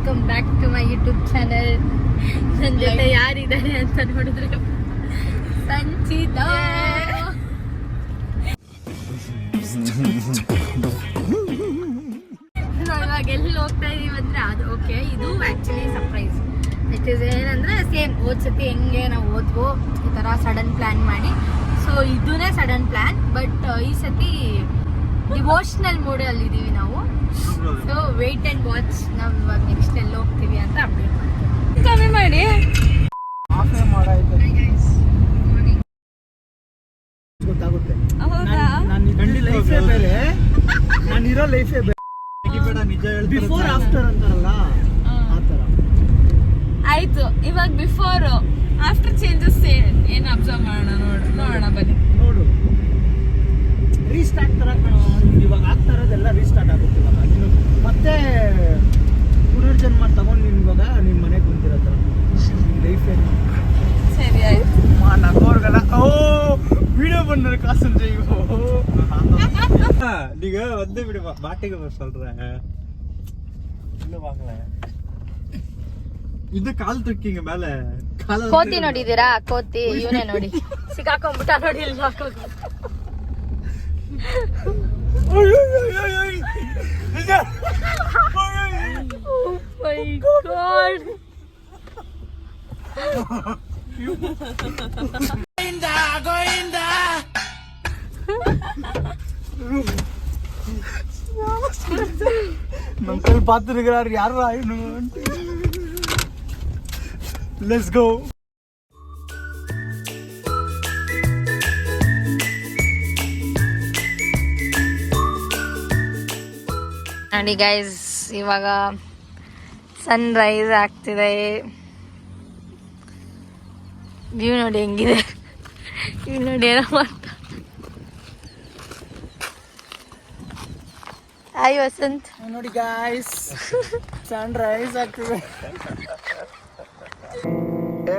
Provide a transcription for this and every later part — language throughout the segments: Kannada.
Welcome back to my YouTube channel. ನನ್ನ ಜೊತೆ ಯಾರಿದ್ದಾರೆ ಅಂತ ನೋಡಿದ್ರೆ ಸಂಚಿತಾ. ಇವಾಗ ಎಲ್ಲಿ ಹೋಗ್ತಾ ಇದೀವಿ ಅಂದ್ರೆ ಅದು ಓಕೆ, ಇದು ಆಕ್ಚುಲಿ ಸರ್ಪ್ರೈಸ್. ಇಟ್ ಇಸ್ ಏನಂದ್ರೆ ಸೇಮ್ ಓದ್ಸತಿ ಹೆಂಗೆ ನಾವು ಓದ್ವೋ ಈ ಥರ ಸಡನ್ ಪ್ಲಾನ್ ಮಾಡಿ. ಸೊ ಇದೂನೇ ಸಡನ್ ಪ್ಲಾನ್, ಬಟ್ ಈ ಸತಿ ಡಿವೋಷನಲ್ ಮೂಡಲ್ಲಿ ಇದ್ದೀವಿ ನಾವು. ಸೊ ವೇಟ್ ಅಂಡ್ ವಾಚ್, ನಾವು ಇವಾಗ ನೆಕ್ಸ್ಟ್ ಎಲ್ಲಿ ಹೋಗ್ತೀವಿ ಅಂತ ಅಪ್ಡೇಟ್ ಮಾಡ್ತೀವಿ. ಕಮ್ಮಿ ಮಾಡಿ ಗೊತ್ತಾಗುತ್ತೆ. ಲೈಫೇ ಬೇರೆ, ನಾನಿರೋ ಲೈಫೇ ಬೇರೆ. ಬಿಫೋರ್ ಆಫ್ಟರ್ ಅಂತಾರಲ್ಲ ಆ ಥರ ಆಯ್ತು. ಇವಾಗ ಬಿಫೋರ್ ಆಫ್ಟರ್ ಚೇಂಜಸ್ ಏನು ಅಬ್ಸರ್ವ್ ನೋಡೋಣ ಬನ್ನಿ. ನೋಡು, ರೀಸ್ಟಾರ್ಟ್ ತರ ಇವಾಗ ಆಗ್ತಾ ಇರೋದೆಲ್ಲ ರೀಸ್ಟಾರ್ಟ್ ಆಗುತ್ತೆ. ಇವಾಗ ನೀನು ಮತ್ತೆ ಪುನರ್ಜನ್ಮ ತಗೊಂಡು ನೀನು ಇವಾಗ ನಿನ್ನ ಮನೆಗೆ ಬಂದಿರೋ ಥರ ಲೈಫೇ. ಸರಿ ಆಯ್ತು. ನಗೋರ್ಗಲ್ಲ ಓ வீடியோ பண்ணற காசம் செய்வோ நீங்க வந்து விடு மாட்டிங்க சொல்றேன். இல்ல வாங்கல, ಇದು ಕಾಲ್ ತುಕ್ಕಿಂಗ ಮೇಲೆ ಕೋತಿ ನೋಡಿದೀರಾ? ಕೋತಿ ಇವನೇ ನೋಡಿ ಸಿಕ್ಕಾಕೊಂಡ್ಬಿಟ್ಟ ನೋಡಿ. ಇಲ್ಲಿ மக்கள் பார்த்துருக்கிறார் யாரா இன்னும். Let's go. ನೋಡಿ ಗೈಸ್, ಇವಾಗ ಸನ್ ರೈಸ್ ಆಗ್ತಿದೆ. ವ್ಯೂ ನೋಡಿ ಹೆಂಗಿದೆ, ವ್ಯೂ ನೋಡಿ ಏನೋ ಮಾಡ್ತಾ. ಹಾಯ್ ವಸಂತ್. ನೋಡಿ ಗಾಯ್ಸ್, ಸನ್ ರೈಸ್ ಆಗ್ತಿದೆ.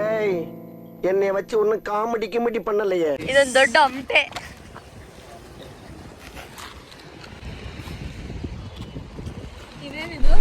ஏய், என்னை வச்சு ஒன்னும் காமெடி கிமெடி பண்ணலையே. ಇದೊಂದು ದೊಡ್ಡ ಅಮಟೆ. ಇದೇನಿದು?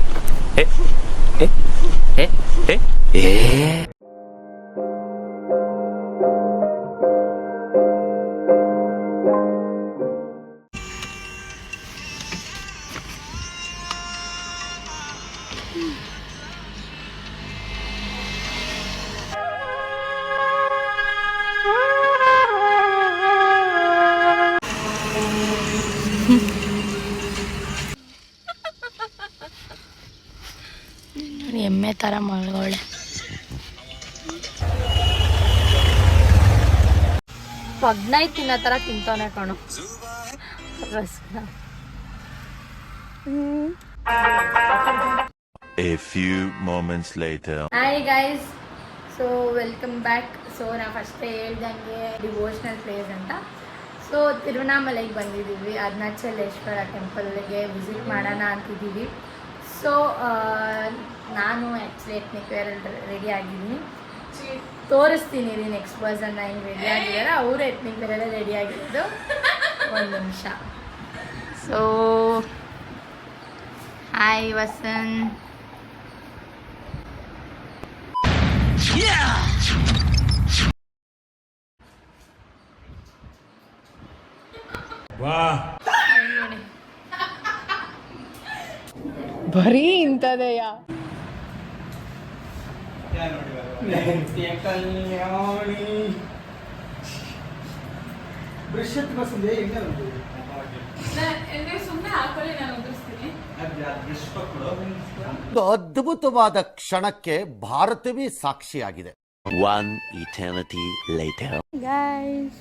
ಎಮ್ಮೆ ತರ ಮಲ್ಗೋಳೆ. ಪಗ್ನೈ ತಿನ್ನೋ ತರ ತಿಂತವನೆ ಕಣು ರಸ್ನ. A few moments later. Hi guys, so welcome back. So ನಾ ಫಸ್ಟೇ ಹೇಳ್ದಂಗೆ ಡಿವೋಷನಲ್ ಪ್ಲೇಸ್ ಅಂತ. ಸೊ ತಿರುವಣ್ಣಾಮಲೈಗೆ ಬಂದಿದ್ದೀವಿ, ಅರುಣಾಚಲೇಶ್ವರ ಟೆಂಪಲ್ಗೆ ವಿಸಿಟ್ ಮಾಡೋಣ ಅಂತಿದ್ದೀವಿ. ಸೊ ನಾನು ಆ್ಯಕ್ಚುಲಿ ಎತ್ನಿಕ್ ವೇರಲ್ಲಿ ರೆಡಿ ಆಗಿದ್ದೀನಿ, ತೋರಿಸ್ತೀನಿ ರೀ ನೆಕ್ಸ್ಟ್ ಪರ್ಸನ್ ಹೆಂಗೆ ರೆಡಿ ಆಗಿದ್ದಾರೆ. ಅವರು ಎತ್ನಿಕ್ ವೇರಲ್ಲೇ ರೆಡಿ ಆಗಿರೋದು. ಒಂದು ನಿಮಿಷ. So hi Vasanth. ಬರೀ ಇಂಥದೆಯಾ? ಅದ್ಭುತವಾದ ಕ್ಷಣಕ್ಕೆ ಭಾರತವೇ ಸಾಕ್ಷಿಯಾಗಿದೆ. One eternity later. Guys,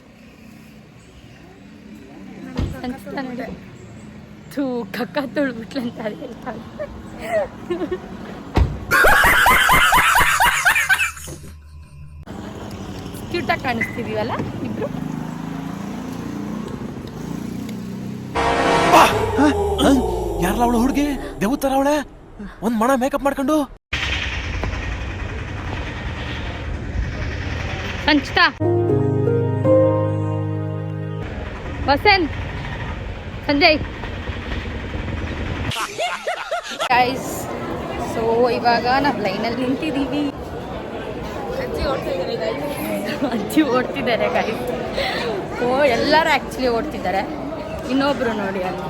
ತೂ ಕಕ್ಕ ತೊಳ್ಬಿಟ್ಲಂತ ಹೇಳ್ತಾಳೆ. ಕ್ಯೂಟಾಗಿ ಕಾಣಿಸ್ತಿದೀವಲ್ಲ ಇಬ್ರು. ಯಾರಲ್ಲ ಅವಳು ಹುಡುಗಿ? ದೇವತರ ಅವಳೆ, ಒಂದ್ ಮಣ ಮೇಕಪ್ ಮಾಡ್ಕೊಂಡು. ಸಂಚಿತಾ, ವಸಂತ್, ಸಂಜಯ್. ಗೈಸ್ ಸೊ ಇವಾಗ ನಾವು ಲೈನಲ್ಲಿ ನಿಂತಿದ್ದೀವಿ. ಅಜ್ಜಿ ಓಡ್ತಿದ್ದಾರೆ ಗಾಡಿ. ಎಲ್ಲರೂ ಆ್ಯಕ್ಚುಲಿ ಓಡ್ತಿದ್ದಾರೆ. ಇನ್ನೊಬ್ರು ನೋಡಿ ಅಲ್ಲಿ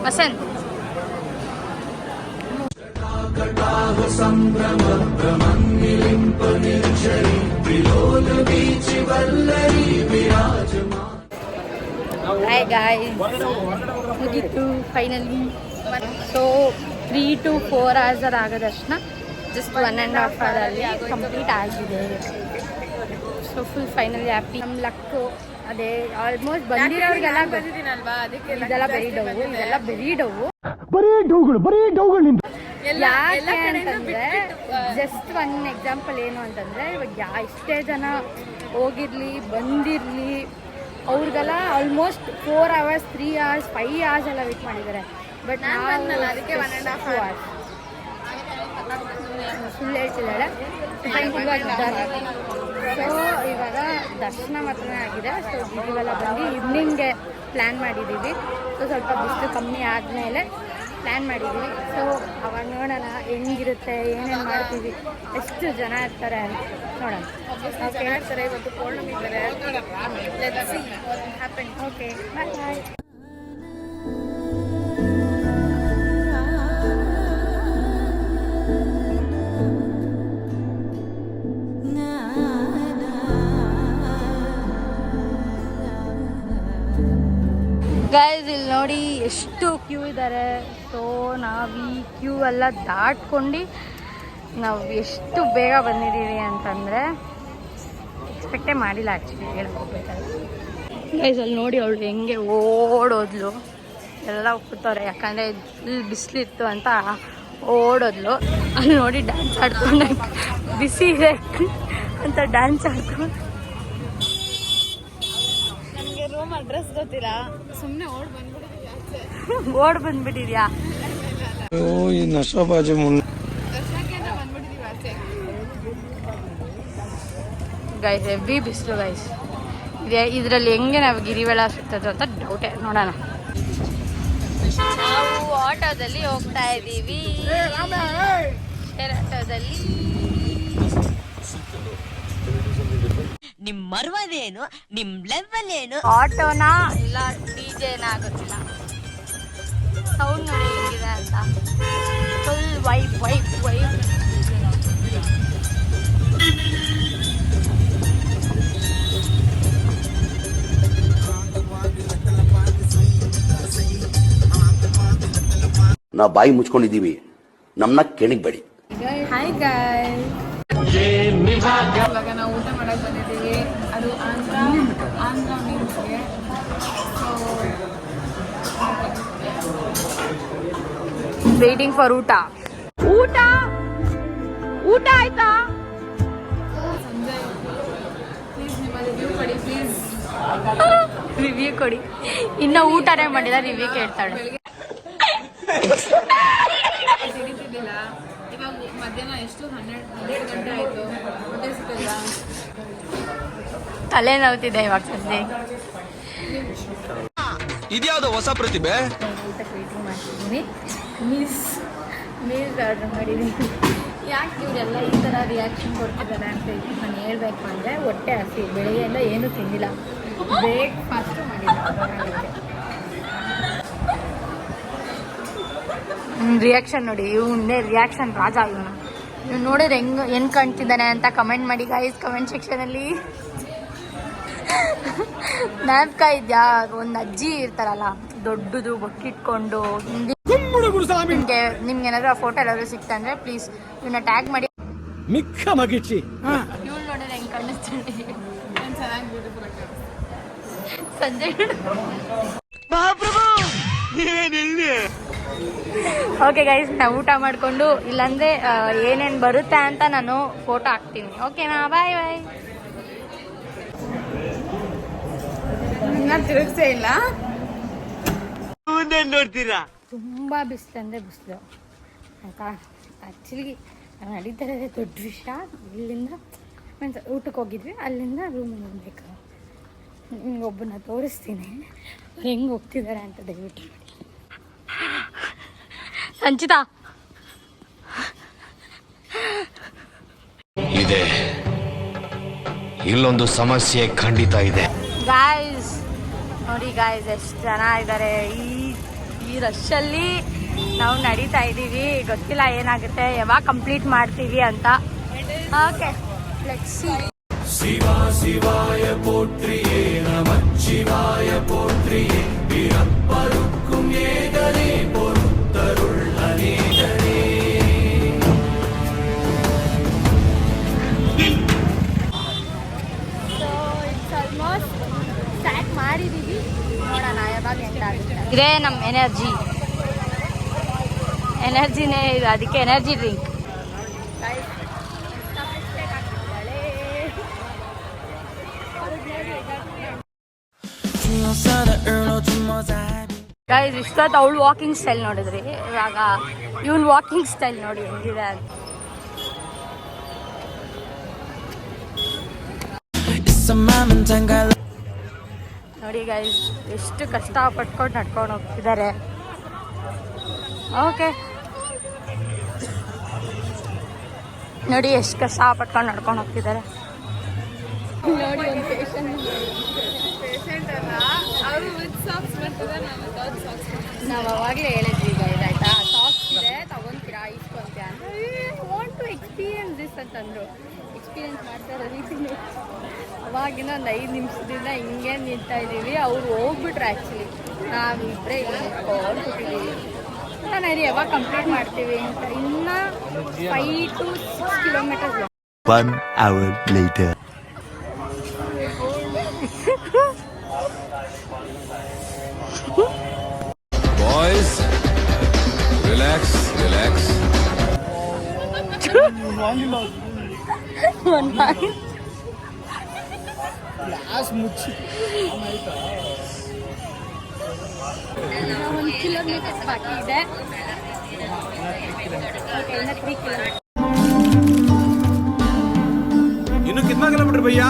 ವಸಂತ್. ಹಾಯ್ ಗಾಯ್ಸ್, ಮುಗೀತು ಫೈನಲಿ. ಸೊ 3 to 4 hours ಆಗೋದಷ್ಟನ್ನ ಜಸ್ಟ್ 1.5 ಅವರಲ್ಲಿ ಕಂಪ್ಲೀಟ್ ಆಗಿದೆ. So full finally happy. ನಮ್ಮ ಲಕ್ಕು ಅದೇ ಆಲ್ಮೋಸ್ಟ್ ಬಂದಿರೋರಿಗೆಲ್ಲ ಬಂದಿದ್ದೀನಲ್ವಾ, ಅದಕ್ಕೆ ಇದೆಲ್ಲ ಬರೀ ಡೌವು, ಇದೆಲ್ಲ ಬರೀ ಡೌವು. ಎಲ್ಲ ಅಂತಂದ್ರೆ ಜಸ್ಟ್ ಒನ್ ಎಕ್ಸಾಂಪಲ್ ಏನು ಅಂತಂದ್ರೆ, ಇವಾಗ ಎಷ್ಟೇ ಜನ ಹೋಗಿರ್ಲಿ ಬಂದಿರ್ಲಿ ಅವ್ರಿಗೆಲ್ಲ ಆಲ್ಮೋಸ್ಟ್ 4 hours 3 hours 5 hours ಎಲ್ಲ ವೇಟ್ ಮಾಡಿದ್ದಾರೆ. ಬಟ್ ಬಂದ್ನಲ್ಲ, ಅದಕ್ಕೆ 1.5 hours. ಸುಳ್ಳು ಹೇಳ್ತಿದ್ದಾಳೆ. ಸೊ ಇವಾಗ ದರ್ಶನ ಮಾತ್ರನೇ ಆಗಿದೆ. ಸೊ ಗಿರಿಗೆಲ್ಲ ಬಂದು ಈವ್ನಿಂಗ್ಗೆ ಪ್ಲ್ಯಾನ್ ಮಾಡಿದ್ದೀವಿ. ಸೊ ಸ್ವಲ್ಪ ಬಿಸಿಲು ಕಮ್ಮಿ ಆದಮೇಲೆ ಪ್ಲ್ಯಾನ್ ಮಾಡಿದ್ದೀವಿ. ಸೊ ಅವಾಗ ನೋಡೋಣ ಹೆಂಗಿರುತ್ತೆ, ಏನೇನು ಮಾಡ್ತೀವಿ, ಎಷ್ಟು ಜನ ಇರ್ತಾರೆ ಅಂತ ನೋಡೋಣ. ಓಕೆ, ಇವತ್ತು ಪೌರ್ಣಮಿ ಇದ್ದಾರೆ. ಓಕೆ, ಬಾಯ್ ಬಾಯ್. ಗೈಸ್ ಇಲ್ಲಿ ನೋಡಿ ಎಷ್ಟು ಕ್ಯೂ ಇದ್ದಾರೆ. ಸೊ ನಾವು ಈ ಕ್ಯೂ ಎಲ್ಲ ದಾಟ್ಕೊಂಡು ನಾವು ಎಷ್ಟು ಬೇಗ ಬಂದಿದ್ದೀವಿ ಅಂತಂದರೆ ಎಕ್ಸ್ಪೆಕ್ಟೇ ಮಾಡಿಲ್ಲ ಆ್ಯಕ್ಚುಲಿ ಹೇಳಕ್ಕೆ ಹೋಗ್ಬೇಕಾದ್ರೆ. ಗೈಸ್ ಅಲ್ಲಿ ನೋಡಿ ಅವಳು ಹೆಂಗೆ ಓಡೋದ್ಲು. ಎಲ್ಲ ಕೂತವ್ರೆ ಯಾಕಂದರೆ ಇಲ್ಲಿ ಬಿಸಿಲಿತ್ತು ಅಂತ ಓಡೋದ್ಲು. ಅಲ್ಲಿ ನೋಡಿ ಡ್ಯಾನ್ಸ್ ಆಡ್ಕೊಂಡು ಬಿಸಿ ಇದೆ ಅಂತ ಡ್ಯಾನ್ಸ್ ಆಡ್ಕೊಂಡು. ನನಗೆ ರೂಮ್ ಅಡ್ರೆಸ್ ಗೊತ್ತಿಲ್ಲ, ಸುಮ್ಮನೆ ಓಡ್ ಬಂದ್ಬಿಟ್ಟಿದ್ಯಾ? ಈ ನಶಾಬಾಜಿ ದರ್ಶನಕ್ಕೆ ಅಂತ ಬಂದ್ಬಿಟ್ಟಿದೀವಿ ಆಚೆ. ಗೈಸ್ ಹೆವಿ ಬಿಸಿಲು ಗೈಸ್. ಇದರಲ್ಲಿ ಹೆಂಗೆ ನಾವು ಗಿರಿವೆಳ ಸಿಗ್ತದೆ ಅಂತ ಡೌಟೇ. ನೋಡೋಣ. ನಾವು ಆಟೋದಲ್ಲಿ ಹೋಗ್ತಾ ಇದ್ದೀವಿ. ಶೇರ್ ಆಟೋದಲ್ಲಿ. ನಿಮ್ ಮರ್ವದೇನು, ನಿಮ್ ಲೆವೆಲ್ ಏನು? ಆಟೋನ ಇಲ್ಲ ಡಿಜೆನ ಗೊತ್ತಿಲ್ಲ. ಸೌಂಡ್ ನೋಡಿ ಹೇಗಿದೆ ಅಂತ. Full vibe vibe vibe. ನಾವು ಬಾಯಿ ಮುಚ್ಕೊಂಡಿದ್ದೀವಿ, ನಮ್ಮನ್ನ ಕೆಣಗಬೇಡಿ. ಹಾಯ್ ಗಾಯ್ಸ್, ಇವಾಗ ನಾವು ಊಟ ಮಾಡಕ್ ಬಂದಿದ್ದೀವಿ. ಅದು ಆಂಧ್ರ ಮೀನ್ಸ್ಗೆ. ವೇಟಿಂಗ್ ಫಾರ್ ಊಟ. ಊಟ ಊಟ ಆಯ್ತಾ? ಸಂಜಯ್ ಪ್ಲೀಸ್ ನಿಮ್ಮ ರಿವ್ಯೂ ಕೊಡಿ ಪ್ಲೀಸ್. ರಿವ್ಯೂ ಕೊಡಿ. ಇನ್ನು ಊಟನೇ ಮಾಡಿಲ್ಲ, ರಿವ್ಯೂ ಕೇಳ್ತಾಳೆ. ಸಿಡಿತಿದ್ದಿಲ್ಲ. ಇವಾಗ ಮಧ್ಯಾಹ್ನ ಎಷ್ಟು 12 ಗಂಟೆ ಆಯಿತು, ಊಟ ಸಿಗಲ್ಲ. ತಲೆ ನೋವ್ತಿದೆ ಇವಾಗ ಸಂಜೆ. ಇದ್ಯಾವುದೋ ಹೊಸ ಪ್ರತಿಭೆ. ಊಟಕ್ಕೆ ವೇಟಿಂಗ್ ಮಾಡ್ತಿದ್ದೀನಿ. ಮೀಲ್ಸ್ ಆರ್ಡರ್ ಮಾಡಿದ್ದೀನಿ. ಯಾಕೆ ಇವರೆಲ್ಲ ಈ ಥರ ರಿಯಾಕ್ಷನ್ ಕೊಡ್ತಿದ್ದಾರೆ ಅಂತ ಹೇಳಿ ನಾನು ಹೇಳ್ಬೇಕು ಅಂದರೆ, ಹೊಟ್ಟೆ ಹಸಿ, ಬೆಳಗ್ಗೆಯಿಂದ ಏನೂ ತಿಂದಿಲ್ಲ, ಬ್ರೇಕ್ಫಾಸ್ಟು ಮಾಡಿಲ್ಲ. ರಿಯಾಕ್ಷನ್ ನೋಡಿ, ಇವನ್ನೇ ರಿಯಾಕ್ಷನ್ ರಾಜ ಇವನು. ನೀವು ನೋಡಿದ್ರೆ ಹೆಂಗೆ ಕಾಣ್ತಿದ್ದಾನೆ ಅಂತ ಕಮೆಂಟ್ ಮಾಡಿ ಗೈಸ್, ಕಮೆಂಟ್ ಸೆಕ್ಷನಲ್ಲಿ. ಜ್ಞಾಪಕ ಇದೆಯಾ, ಒಂದು ಅಜ್ಜಿ ಇರ್ತಾರಲ್ಲ ದೊಡ್ಡದು ಬೊಕ್ಕಿಟ್ಕೊಂಡು, ನಿಮ್ಗೆ ಏನಾದ್ರು ಆ ಫೋಟೋ ಎಲ್ಲಾದ್ರೂ ಸಿಕ್ತಾ ಅಂದ್ರೆ ಪ್ಲೀಸ್ ಇವನ್ನ ಟ್ಯಾಗ್ ಮಾಡಿ. ಮಿಕ್ಕ ಮಗಿಚಿ ಇವಳು ನೋಡಿದ್ರೆ ಹೆಂಗೆ ಕಾಣಿಸ್ತಾಳೆ ಚೆನ್ನಾಗಿ ಬ್ಯೂಟಿಫುಲ್ ಆಗಿ. ಸಂಜೆ. ಓಕೆ ಗೈಸ್, ನಾವು ಊಟ ಮಾಡಿಕೊಂಡು ಇಲ್ಲಾಂದರೆ ಏನೇನು ಬರುತ್ತೆ ಅಂತ ನಾನು ಫೋಟೋ ಹಾಕ್ತೀನಿ. ಓಕೆನಾ? ಬಾಯ್ ಬಾಯ್. ತಿರುಗಿಸೇ ಇಲ್ಲ. ನೋಡ್ತೀರಾ? ತುಂಬ ಬಿಸಿಲು ಅಂದರೆ ಬಿಸಿಲು ಅಂತ ಆ್ಯಕ್ಚುಲಿ ನಡೀತಾ ಇರೋದೇ ದೊಡ್ಡ ವಿಷಯ. ಇಲ್ಲಿಂದ ಮೀನ್ಸ್ ಊಟಕ್ಕೆ ಹೋಗಿದ್ವಿ, ಅಲ್ಲಿಂದ ರೂಮಿಗೆ ಹೋಗ್ಬೇಕು. ಒಬ್ಬನ ತೋರಿಸ್ತೀನಿ ಹೆಂಗೆ ಹೋಗ್ತಿದ್ದಾರೆ ಅಂತ ದಯವಿಟ್ಟು ನೋಡಿ. ಸಂಚಿತಾ ಇದೆ, ಇಲ್ಲೊಂದು ಸಮಸ್ಯೆ ಖಂಡಿತ ಇದೆ. ಗಾಯ್ಸ್ ನೋಡಿ ಗಾಯ್ಸ್ ಎಷ್ಟು ಜನ ಇದ್ದಾರೆ ಈ ರಶಲ್ಲಿ ನಾವು ನಡೀತಾ ಇದ್ದೀವಿ. ಗೊತ್ತಿಲ್ಲ ಏನಾಗುತ್ತೆ, ಯಾವಾಗ ಕಂಪ್ಲೀಟ್ ಮಾಡ್ತೀವಿ ಅಂತ. Okay let's see. ಶಿವ ಶಿವಾಯ ಪೋತ್ರಿಯೇ ನಮಃ ಶಿವಾಯ ಪೋತ್ರಿಯೇ பிறப்பருக்கும் ஏகனே பொறுத்தருள் அநேகனே. ಸೊ ಇಟ್ಸ್ ಆಲ್ಮೋಸ್ಟ್ ಸ್ಟಾರ್ಟ್ ಮಾಡಿದ್ದೀವಿ. ನೋಡೋಣ ಯಾವಾಗ ಎಂಡ್ ಆಗುತ್ತೆ. ಇದೇ ನಮ್ಮ ಎನರ್ಜಿನೇ ಇದು, ಅದಕ್ಕೆ ಎನರ್ಜಿ ಡ್ರಿಂಕ್. ಗೈಸ್ ಇಷ್ಟೊತ್ತು ಅವಳು ವಾಕಿಂಗ್ ಸ್ಟೈಲ್ ನೋಡಿದ್ರಿ, ಇವಾಗ ಇವನ್ ವಾಕಿಂಗ್ ಸ್ಟೈಲ್ ನೋಡಿ ಹೆಂಗಿದೆ ಅಂತ. ನೋಡಿ ಗೈಸ್ ಎಷ್ಟು ಕಷ್ಟ ಪಟ್ಕೊಂಡು ನಡ್ಕೊಂಡು ಹೋಗ್ತಿದ್ದಾರೆ. ಓಕೆ ನೋಡಿ ಎಷ್ಟು ಕಷ್ಟ ಪಟ್ಕೊಂಡು ನಡ್ಕೊಂಡು ಹೋಗ್ತಿದ್ದಾರೆ. ನೋಡಿ ಒಂದು ಪೇಷಂಟ್ ಅಲ್ಲ, ಅವರು ವಿತ್ ಸಾಕ್ಸ್ ಬರ್ತದೆ, ನಾವು ವಿತೌಟ್ ಸಾಕ್ಸ್. ನಾವು ಅವಾಗಲೇ ಹೇಳಿದ್ವಿ ಗೈಸ್ ಆಯ್ತಾ, ಸಾಕ್ಸ್ ಇದೆ ತಗೊಂತೀರಾ ಇಸ್ಕೊಂತೀರಾ ಅಂತ. ವಾಂಟ್ ಟು ಎಕ್ಸ್ಪೀರಿಯನ್ಸ್ ದಿಸ್ ಅಂತಂದ್ರು. ಎಕ್ಸ್ಪೀರಿಯನ್ಸ್ ಮಾಡ್ತಾ ಇರೋದು ಅವಾಗಿನ ಒಂದು 5 ನಿಮಿಷದಿಂದ ಹಿಂಗೆ ನಿಂತಾ ಇದ್ದೀವಿ. ಅವ್ರು ಹೋಗ್ಬಿಟ್ರು ಆ್ಯಕ್ಚುಲಿ, ನಾವಿಬ್ಬರೇ ಇಲ್ಲಿ ನಿಂತ್ಕೊಂಡು ಕೂತಿದ್ದೀವಿ. ನಾನು ಇದು ಯಾವಾಗ ಕಂಪ್ಲೀಟ್ ಮಾಡ್ತೀವಿ ಅಂತ. ಇನ್ನು 5 to 6 kilometres. 1 hour later. Boys, relax, relax. Glass ಮುಚ್ಚಿ 1 ಕಿಲೋಮೀಟರ್ ಬಾಕಿ ಇದೆ. ಓಕೆ, ಇನ್ನು 3 ಕಿಲೋಮೀಟರ್. ಇನ್ನು ಕಿतना किलोमीटर भैया?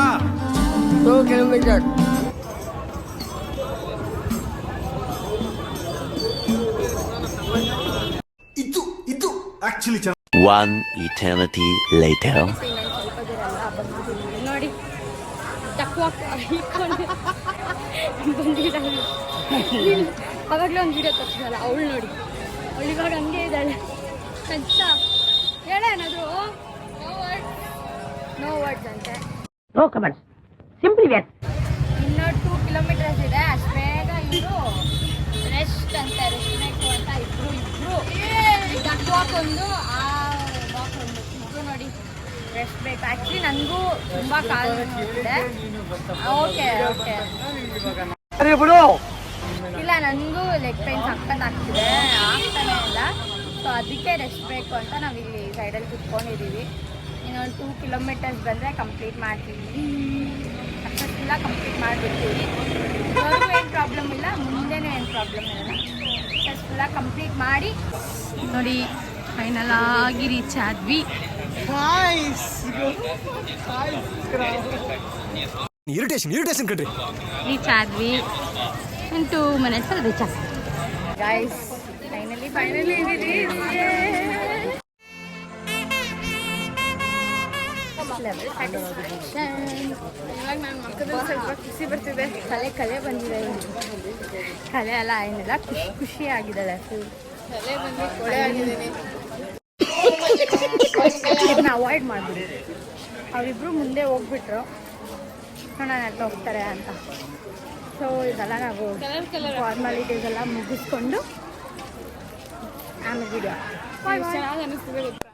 2 ಕಿಲೋಮೀಟರ್. ಇದು ಆಕ್ಚುಲಿ 1 eternity later. ಸ್ವಲ್ಪ ದೂರ ಅಲ್ಲ ಬಂದಿದ್ದೀವಿ ನೋಡಿ. ಟಕ್ವಾಕ್ ಹಿಡ್ಕೊಂಡು ಬಂದಿದ್ದಾಳೆ. ಅವಾಗಲೇ ಒಂದು ವಿಡಿಯೋ ತಪ್ಪಿಸಲ್ಲ ಅವಳು ನೋಡಿ. ಅವಳು ಇವಾಗ ಹಂಗೆ ಇದ್ದಾಳೆ. ಕಂಚ ಹೇಳ ಏನಾದ್ರು. ನೋ ವರ್ಡ್ಸ್ ಅಂತೆ. No comments, simply where. ಇನ್ನೂ 2 ಕಿಲೋಮೀಟರ್ಸ್ ಇದೆ. ಅಷ್ಟು ಬೇಗ ಇವರು ರೆಸ್ಟ್ ಅಂತೆ, ರೆಸ್ಟ್ ಬೇಕು ಅಂತ ಇಬ್ರು ಡಕ್ ವಾಕ್ ಒಂದು, ಆ ವಾಕ್ ಒಂದು, ಇಬ್ರು ನೋಡಿ ರೆಸ್ಟ್ ಬೇಕು. ಆ್ಯಕ್ಚುಲಿ ನನಗೂ ತುಂಬ ಕಾಲು ನೋವಿದೆ. ಓಕೆ ಓಕೆ ಇಲ್ಲ, ನನಗೂ ಲೆಗ್ ಪೈನ್ ಸಕ್ಕತ್ತಾಗ್ತಿದೆ, ಆಗ್ತಾನೆ ಇಲ್ಲ. ಸೊ ಅದಕ್ಕೆ ರೆಸ್ಟ್ ಬೇಕು ಅಂತ ನಾವಿಲ್ಲಿ ಸೈಡಲ್ಲಿ ಕುತ್ಕೊಂಡಿದ್ದೀವಿ. ಇನ್ನೊಂದು 2 ಕಿಲೋಮೀಟರ್ಸ್ ಬಂದರೆ ಕಂಪ್ಲೀಟ್ ಮಾಡ್ತೀವಿ. ಸಕ್ಸಸ್ಫುಲ್ಲ ಕಂಪ್ಲೀಟ್ ಮಾಡಿಬಿಡ್ತೀವಿ. ಇವಾಗೂ ಏನು ಪ್ರಾಬ್ಲಮ್ ಇಲ್ಲ, ಮುಂದೆನೂ ಏನು ಪ್ರಾಬ್ಲಮ್ ಇಲ್ಲ. ಸಕ್ಸಸ್ಫುಲ್ಲ ಕಂಪ್ಲೀಟ್ ಮಾಡಿ ನೋಡಿ ಫೈನಲ್ ಆಗಿ ರೀಚ್ ಆದ್ವಿ. ಇರಿಟೇಷನ್ ಕಣ್ರಿ. ರೀಚ್ ಆದ್ವಿ. ಇನ್ 2 ಮಿನಿಟ್ಸ್ ರೀಚ್ ಆಗ್ತೀವಿ ಗೈಸ್. Finally level satisfaction. ಇವಾಗ ನನ್ನ ಮಕ್ಕದಲ್ಲಿ ಸ್ವಲ್ಪ ಖುಷಿ ಬರ್ತಿದೆ. ಕಲೆ ಬಂದಿದೆ. ಕಲೆ ಅಲ್ಲ ಏನಿಲ್ಲ, ಖುಷಿ ಆಗಿದ್ದಾಳೆ ಫುಲ್. ತಲೆ ಬಂದು ಕೊಳೆ ಆಗಿದ್ದೀನಿ. ಇದನ್ನ ಅವಾಯ್ಡ್ ಮಾಡಿಬಿಡಿ. ಅವರಿಬ್ರು ಮುಂದೆ ಹೋಗ್ಬಿಟ್ರು, ನೋಡೋಣ ಅಂತ ಹೋಗ್ತಾರೆ ಅಂತ. ಸೊ ಇದೆಲ್ಲ ನಾವು ಫಾರ್ಮಾಲಿಟೀಸ್ ಎಲ್ಲ ಮುಗಿಸ್ಕೊಂಡು ಆಮೇಲೆ ವಿಡಿಯೋ ಚೆನ್ನಾಗಿ ಅನಿಸ್ತಿದೆ ಗೊತ್ತಾ.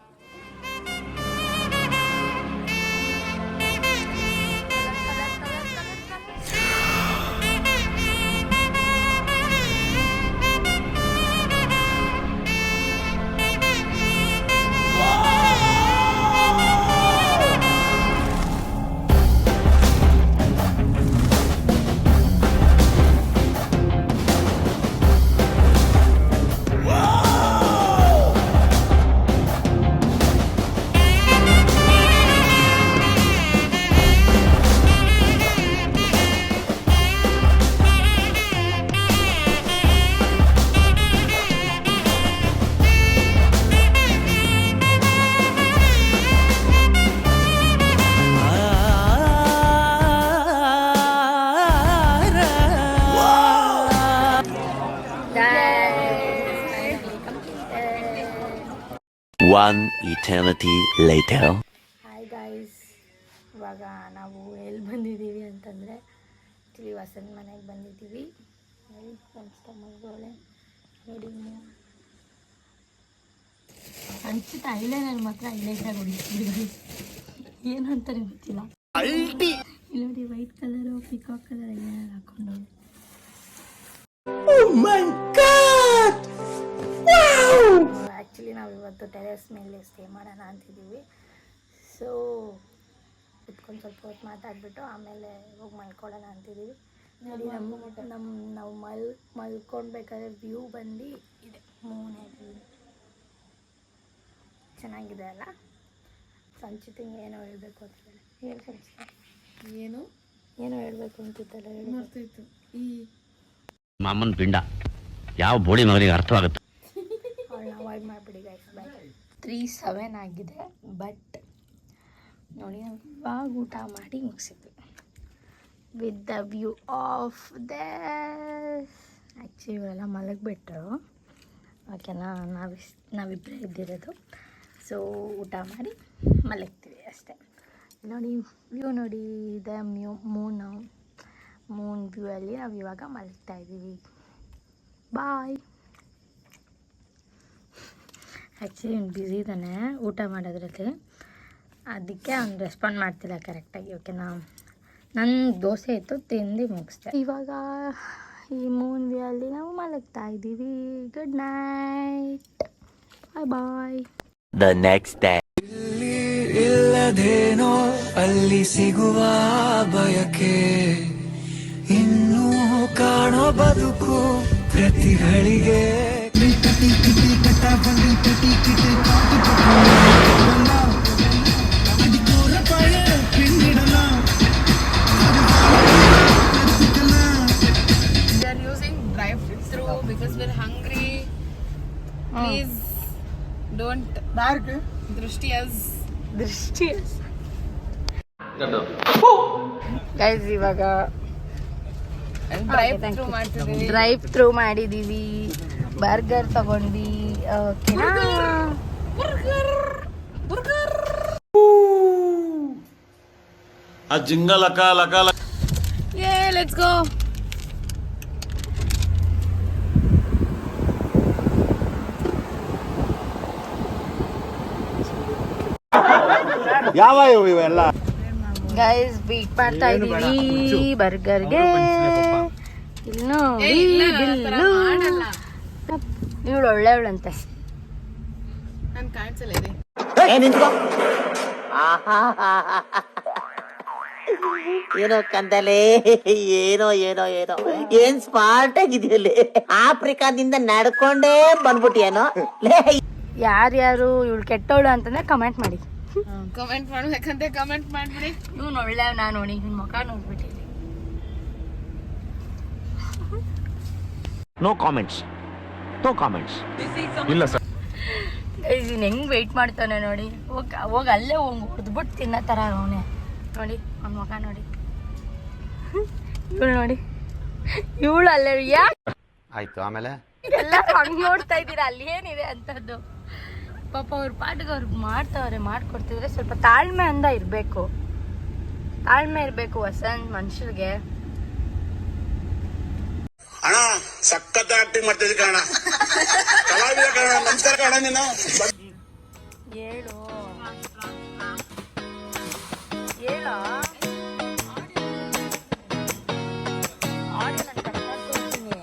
One eternity later. Hi guys, ಇವಾಗ ನಾವು ಎಲ್ಲಿ ಬಂದಿದ್ದೀವಿ ಅಂತಂದರೆ ಆ್ಯಕ್ಚುಲಿ ವಸಂತ ಮನೆಗೆ ಬಂದಿದ್ದೀವಿ. ಮಗಳೇ ನೋಡಿ, ಅನ್ಸುತ್ತೆ ಐಲೇ ನನ್ನ ಮಾತ್ರ ಐಲೈಟಾಗಿ ಹೊಡಿತೀವಿ, ಏನು ಅಂತಾನೆ ಗೊತ್ತಿಲ್ಲ. ಇಲ್ಲಿ ನೋಡಿ white colour peacock colour eyeliner ಹಾಕೊಂಡು ಆ್ಯಕ್ಚುಲಿ ನಾವು ಇವತ್ತು ಟೆರೆಸ್ ಮೇಲೆ ಸ್ಟೇ ಮಾಡೋಣ ಅಂತಿದ್ದೀವಿ. ಸೊ ಕುತ್ಕೊಂಡು ಸ್ವಲ್ಪ ಹೊತ್ತು ಮಾತಾಡ್ಬಿಟ್ಟು ಆಮೇಲೆ ಹೋಗಿ ಮಲ್ಕೊಳ್ಳೋಣ ಅಂತಿದ್ದೀವಿ. ನೋಡಿ ನಾವು ಮಲ್ಕೊಳ್ಬೇಕಾದ್ರೆ ವ್ಯೂ ಬಂದು ಇದೆ, ಮೂನೇ ವ್ಯೂ ಚೆನ್ನಾಗಿದೆ ಅಲ್ಲ. ಸಂಚಿತಿಂಗೆ ಏನೋ ಹೇಳಬೇಕು ಅಂತ ಹೇಳಿ ಸಂಚಿತ ಏನೋ ಹೇಳಬೇಕು ಅಂತಿತ್ತಲ್ಲ, ಹೇಳ್ತಿತ್ತು. ಈ ಮಾಮನ್ ಪಿಂಡ ಯಾವ ಬೋಳಿ ಮಗನಿಗೆ ಅರ್ಥವಾಗುತ್ತೆ. ಅವಳನ್ನ ಅವಾಯ್ಡ್ ಮಾಡಿಬಿಡಿ ಗೈಸ್. ಬಾಯ್. 3:07 ಆಗಿದೆ. ಬಟ್ ನೋಡಿ ನಾವು ಇವಾಗ ಊಟ ಮಾಡಿ ಮುಗಿಸಿದ್ವಿ with the view of this. Actually ಇವರೆಲ್ಲ ಮಲಗಿಬಿಟ್ರು, ಓಕೆನಾ. ನಾವಿಬ್ಬರೇ ಇದ್ದಿರೋದು. ಸೊ ಊಟ ಮಾಡಿ ಮಲಗ್ತೀವಿ ಅಷ್ಟೇ. ನೋಡಿ ವ್ಯೂ ನೋಡಿ, ಇದೆ ಮೂನ್ ವ್ಯೂ ಅಲ್ಲಿ ನಾವು ಇವಾಗ ಮಲಗ್ತಾ ಇದ್ದೀವಿ. ಬಾಯ್. ಆ್ಯಕ್ಚುಲಿ ಅವ್ನು ಬ್ಯುಸಿ ಇದ್ದಾನೆ ಊಟ ಮಾಡೋದ್ರಲ್ಲಿ, ಅದಕ್ಕೆ ಅವ್ನು ರೆಸ್ಪಾಂಡ್ ಮಾಡ್ತಿಲ್ಲ ಕರೆಕ್ಟಾಗಿ, ಓಕೆನಾ. ನನ್ನ ದೋಸೆ ಇತ್ತು, ತಿಂದು ಮುಗಿಸ್ದೆ. ಇವಾಗ ಈ ಮೂನ್ ವ್ಯೂ ಅಲ್ಲಿ ನಾವು ಮಲಗ್ತಾ ಇದ್ದೀವಿ. Good night, bye bye. The next day. ಇಲ್ಲದೇನೋ ಅಲ್ಲಿ ಸಿಗುವ ಬಯಕೆ, ಇನ್ನೂ ಕಾಣೋ ಬದುಕು ಪ್ರತಿಗಳಿಗೆ. We are using drive-through because we're hungry. Please don't ದೃಷ್ಟಿ ಗೈಸ್ ಇವಾಗ ಡ್ರೈವ್ ಥ್ರೂ ಮಾಡಿದ್ದೀವಿ. ಬರ್ಗರ್ ತಗೊಂಡ್ವಿ, ಓಕೆನಾ. ಆ ಜಿಂಗ ಲಕ ಲಕ ಲಕ. Let's go. ಯಾವ ಇವೆಲ್ಲ ಗೈಸ್ ಬೀಟ್ ಮಾಡ್ತಾ ಇದೀವಿ ಬರ್ಗರ್ಗೆ. ಇನ್ನು ಇವಳು ಒಳ್ಳೆಯವಳಂತೆ. ನಾನು ಕಾಣಿಸಲ್ಲ ಇದೆ. ಏನೋ ಕಂದಲೆ, ಏನೋ ಏನೋ ಏನೋ ಏನ್ ಸ್ಮಾರ್ಟ್ ಆಗಿದೆಯಲ್ಲ. ಆಫ್ರಿಕಾದಿಂದ ನಡ್ಕೊಂಡೇ ಬಂದ್ಬಿಟ್ಟಿಯೇನೋ. ಯಾರ್ಯಾರು ಇವಳು ಕೆಟ್ಟವಳು ಅಂತಂದ್ರೆ ಕಮೆಂಟ್ ಮಾಡಿ. ಕಮೆಂಟ್ ಮಾಡ್ಬೇಕಂತ ಕಮೆಂಟ್ ಮಾಡ್ಬಿಡಿ. ಇವನು ಒಳ್ಳೆಯವ್, ನಾನು ನೋಡಿ ನಿನ್ನ ಮುಖ ನೋಡ್ಬಿಟ್ಟಿದ್ದೀನಿ. No comments, no comments. ಇಲ್ಲ ಸರ್, ಇವ್ನು ಹೆಂಗ್ ವೆಯ್ಟ್ ಮಾಡ್ತಾನೆ ನೋಡಿ. ಹೋಗಿ ಅಲ್ಲೇ ಹೋಗಿ ಹೊಡೆದ್ಬಿಟ್ಟು ತಿನ್ನೋ ಥರ ಅವನೇ ನೋಡಿ, ಅವ್ನ ಮುಖ ನೋಡಿ. ಇವಳು ನೋಡಿ, ಇವಳು ಅಲ್ಲೇ ಯಾಕೆ ಆಯ್ತು. ಆಮೇಲೆ ಎಲ್ಲ ಹಂಗೆ ನೋಡ್ತಾ ಇದ್ದೀರಾ, ಅಲ್ಲಿ ಏನಿದೆ ಅಂತದ್ದು. ಪಾಪ ಅವ್ರ ಪಾಟಿಗೆ ಅವ್ರು ಮಾಡ್ತಾವ್ರೆ, ಮಾಡ್ಕೊಡ್ತಿದ್ರೆ ಸ್ವಲ್ಪ ತಾಳ್ಮೆ ಅಂದ ಇರಬೇಕು. ತಾಳ್ಮೆ ಇರಬೇಕು ವಸಂತ್ ಮನುಷ್ಯರಿಗೆ. ಅಣ್ಣ ಸಖತ್ ಆಕ್ಟಿಂಗ್ ಮಾಡ್ತಿದ್ದೆ ಕಣ, ಕಲಾವಿದ ಕಣ. ನಮಸ್ಕಾರ ಕಣ. ನೀನು ಹೇಳು ಹೇಳ ಆಡಿಯೋ ನಾನು ಕಟ್ ಮಾಡ್ಕೊಡ್ತೀನಿ.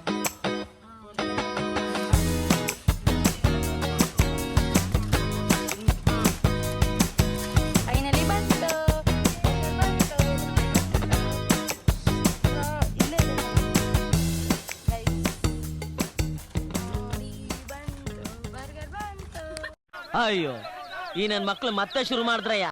ಫೈನಲಿ ಬಂತು. ಇಲ್ಲೇ ಅಯ್ಯೋ, ಈ ನನ್ ಮಕ್ಳು ಮತ್ತೆ ಶುರು ಮಾಡಿದ್ರಯ್ಯ.